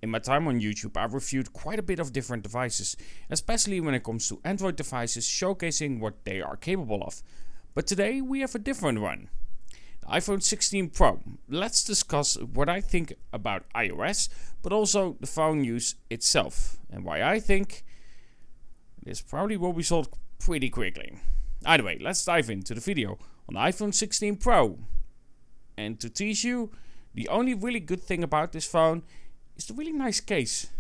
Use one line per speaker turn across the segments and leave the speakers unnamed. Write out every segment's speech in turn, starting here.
In my time on YouTube, I've reviewed quite a bit of different devices, especially when it comes to Android devices showcasing what they are capable of. But today we have a different one. The iPhone 16 Pro. Let's discuss what I think about iOS, but also the phone use itself, and why I think this probably will be sold pretty quickly. Either way, let's dive into the video on the iPhone 16 Pro. And to tease you, the only really good thing about this phone is the really nice case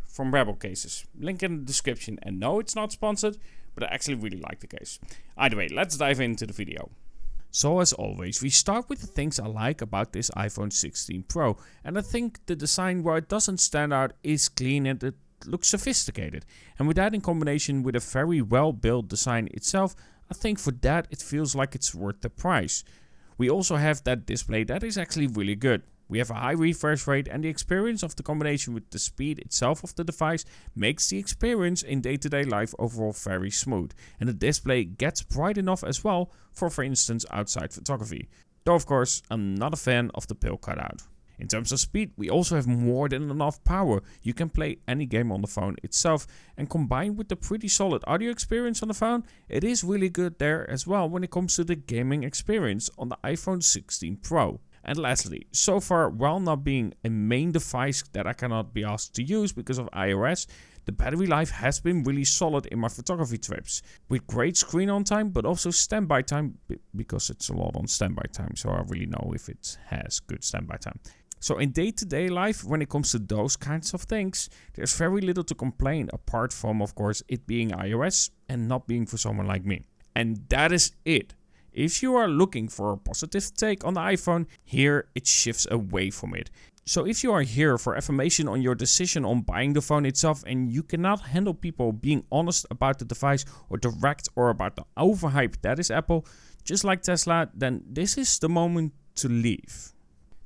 from Rebelcases. Link in the description. And no, it's not sponsored, but I actually really like the case. Either way, let's dive into the video. So as always, we start with the things I like about this iPhone 16 Pro. And I think the design where it doesn't stand out is clean and it looks sophisticated. And with that in combination with a very well built design itself, I think for that it feels like it's worth the price. We also have that display that is actually really good. We have a high refresh rate, and the experience of the combination with the speed itself of the device makes the experience in day-to-day life overall very smooth. And the display gets bright enough as well for instance outside photography. Though of course I'm not a fan of the pill cutout. In terms of speed, we also have more than enough power. You can play any game on the phone itself, and combined with the pretty solid audio experience on the phone, it is really good there as well when it comes to the gaming experience on the iPhone 16 Pro. And lastly, so far, while not being a main device that I cannot be asked to use because of iOS, the battery life has been really solid in my photography trips. With great screen on time, but also standby time, because it's a lot on standby time, so I really know if it has good standby time. So in day-to-day life, when it comes to those kinds of things, there's very little to complain apart from, of course, it being iOS and not being for someone like me. And that is it. If you are looking for a positive take on the iPhone, here it shifts away from it. So if you are here for affirmation on your decision on buying the phone itself and you cannot handle people being honest about the device or direct or about the overhype that is Apple, just like Tesla, then this is the moment to leave.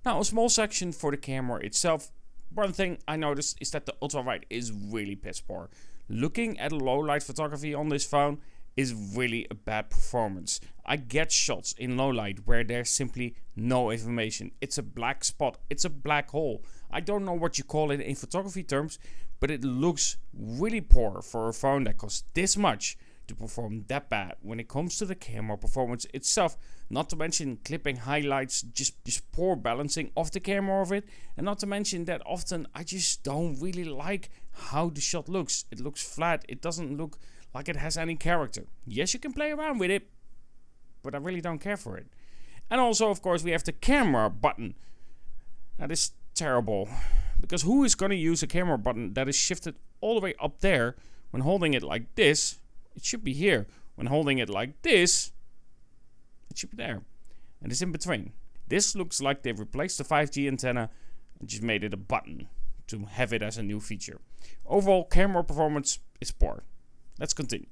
Now, a small section for the camera itself. One thing I noticed is that the ultra-wide is really piss poor. Looking at low light photography on this phone is really a bad performance. I get shots in low light where there's simply no information. It's a black spot. It's a black hole. I don't know what you call it in photography terms, but it looks really poor for a phone that costs this much to perform that bad when it comes to the camera performance itself. Not to mention clipping highlights, just poor balancing of the camera of it, and not to mention that often I just don't really like how the shot looks. It looks flat. It doesn't look like it has any character. Yes, you can play around with it, but I really don't care for it. And also, of course, we have the camera button. That is terrible, because who is going to use a camera button that is shifted all the way up there when holding it like this? It should be here. When holding it like this, it should be there. And it's in between. This looks like they've replaced the 5G antenna and just made it a button to have it as a new feature. Overall, camera performance is poor. Let's continue.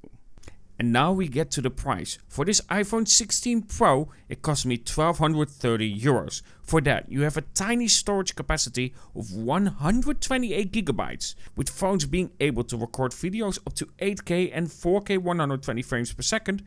And now we get to the price. For this iPhone 16 Pro, it cost me €1,230. For that, you have a tiny storage capacity of 128 gigabytes. With phones being able to record videos up to 8K and 4K 120 frames per second,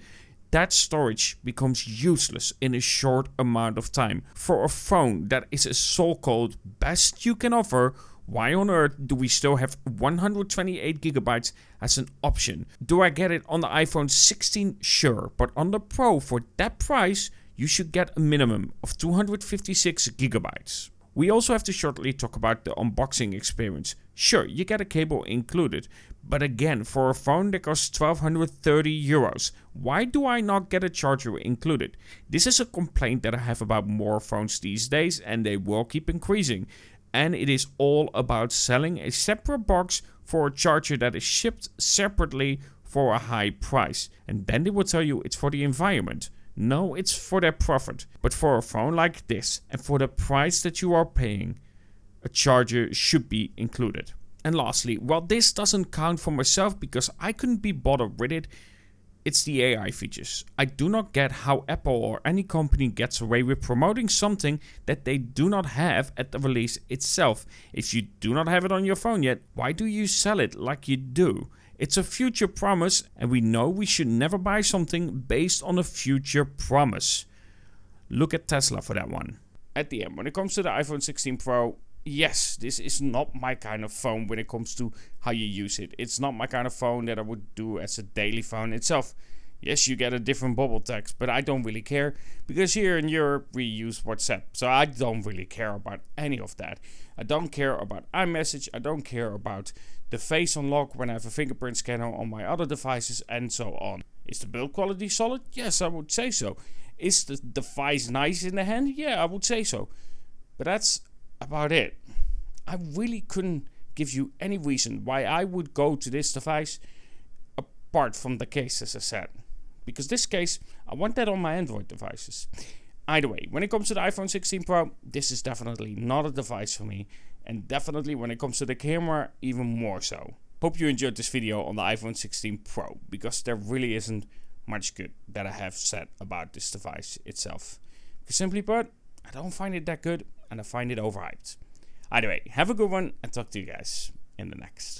that storage becomes useless in a short amount of time. For a phone that is a so-called best you can offer, why on earth do we still have 128 gigabytes as an option? Do I get it on the iPhone 16? Sure, but on the Pro for that price, you should get a minimum of 256 gigabytes. We also have to shortly talk about the unboxing experience. Sure, you get a cable included, but again, for a phone that costs €1,230, why do I not get a charger included? This is a complaint that I have about more phones these days, and they will keep increasing. And it is all about selling a separate box for a charger that is shipped separately for a high price. And then they will tell you it's for the environment. No, it's for their profit. But for a phone like this, and for the price that you are paying, a charger should be included. And lastly, while this doesn't count for myself because I couldn't be bothered with it, it's the AI features. I do not get how Apple or any company gets away with promoting something that they do not have at the release itself. If you do not have it on your phone yet, why do you sell it like you do? It's a future promise, and we know we should never buy something based on a future promise. Look at Tesla for that one. At the end, when it comes to the iPhone 16 Pro, yes, this is not my kind of phone when it comes to how you use it. It's not my kind of phone that I would do as a daily phone itself. Yes, you get a different bubble text, but I don't really care because here in Europe we use WhatsApp. So I don't really care about any of that. I don't care about iMessage. I don't care about the face unlock when I have a fingerprint scanner on my other devices and so on. Is the build quality solid? Yes, I would say so. Is the device nice in the hand? Yeah, I would say so. But that's about it. I really couldn't give you any reason why I would go to this device apart from the case, as I said. Because this case, I want that on my Android devices. Either way, when it comes to the iPhone 16 Pro, this is definitely not a device for me. And definitely when it comes to the camera, even more so. Hope you enjoyed this video on the iPhone 16 Pro, because there really isn't much good that I have said about this device itself. Because simply put, I don't find it that good and I find it overhyped. Either way, have a good one and talk to you guys in the next.